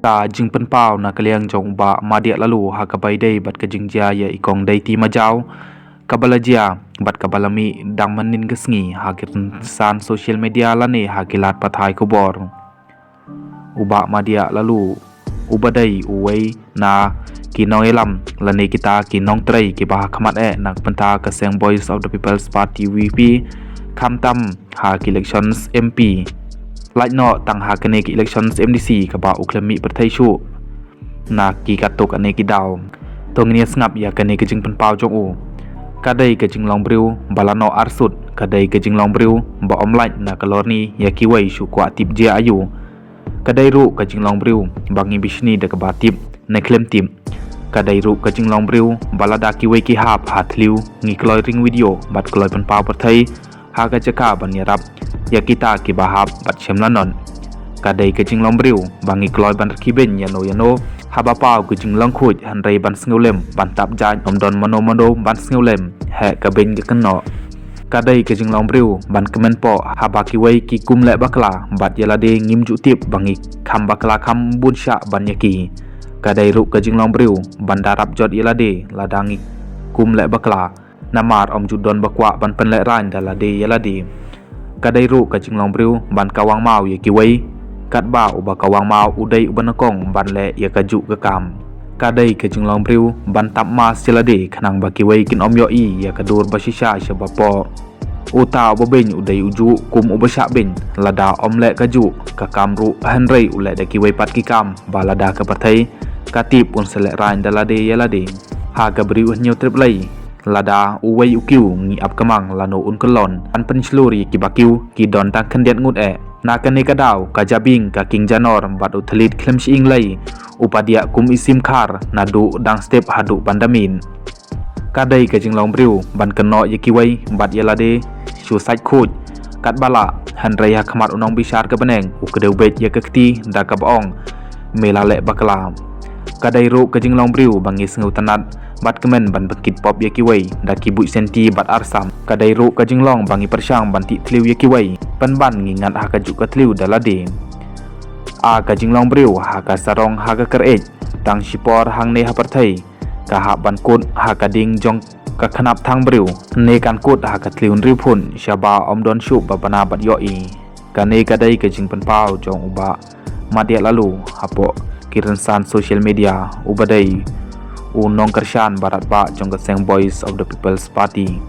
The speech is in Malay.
ta jing pen pau na kaliang jong ba madia lalu ha ka bai dei bat ka jing jia ya ikong dei ti majau kabala jia bat kabalami dang manin gesngi ha kirin san social media lane ha kilat pathai ko bor uba madia lalu ubadai uwei na kinong elam lane kita kinong trei ki bah khamat nak penta ka seng Voice of the People's Party VP kamtam ha elections MP like no tang ha kane ki elections MDC ka ba uklami perthai chu na ki katok ane ki daw tongnia ngap ya kane ki jing pen pau jong u kadai ke jing long briu balano arsut kadai ke jing long briu ba omlait na kalorni ya ki wei shu kwa tip je ayu kadai ru ke jing long briu bangi bisni de ka ba tip na klem tip kadai ru ke jing long briu balada ki wei ki hap hathliu ngi kloi ring video bat kloi pen pau perthai ha ka chaka ban yarap ya kita ki bahap bat chemlanon kadai ke jing long briu bangi kloi ban ki ben yano haba pau ke jing long khuj han rei ban sngeulem ban tap jan omdon mano ban sngeulem he ka ben ke keno kadai ke jing long briu ban kemen po haba ki wei ki kumle bakla bat yalade ngim ju tip bangi kham bakla kham bun sha ban yaki kadai ru ke jing long briu ban darap jot yalade ladangi kumle bakla namar om ju don bakwa ban pen le ran dalade yalade kadai ru ke jing long briu ban kawang mau ye ki wei kat ba uba kawang mau udai ubanakong ban le ya kaju ke kam kadai ke jing long briu ban tap mas jelade khanang ba ki wei kin om yo i ya kadur basisha shabapo uta obben udai uju kum ubasha ben lada om le kaju ka kam ru hanrei ule de ki wei pat ki kam balada ka pathai katip un sele rain dalade yalade ha ka briu nyu trip lai lada uwei ukiu ngi upkamang lano un kolon an pensluri ki bakiu ki don ta khandiat ngut na kane ka daw ka jabing ka king janor bat uthlit klem ing lai upadia kum isim khar na du dang step hadu bandamin kadai ka jing long briu ban keno yeki wei bat yalade shu sai khoj kat bala han rei ha khamat unong bisar ka beneng ukdeu bet ya kakti da ka baong mela le bakla kadai ru ka jing long briu bangi sngeu tanat bat kemen ban bekit pop yeki wei da ki bu senti bat arsam kadai ru ka jing long bangi persyang ban ti tliu yeki wei pan ban ngingat ha ka ju ka tliu dalade a ka jing long briu ha ka sarong ha ka kerej tang sipor hang ne ha parthai ka ha ban kut ha ka ding jong ka khanap thang briu ne kan kut ha ka tliun riu phun shaba om don shu ba bana bat yo i ka ne kadai ka jing pan pau jong uba madia lalu hapo kiran san social media ubadai unong kershan barat ba jong ka seng Voice of the People's Party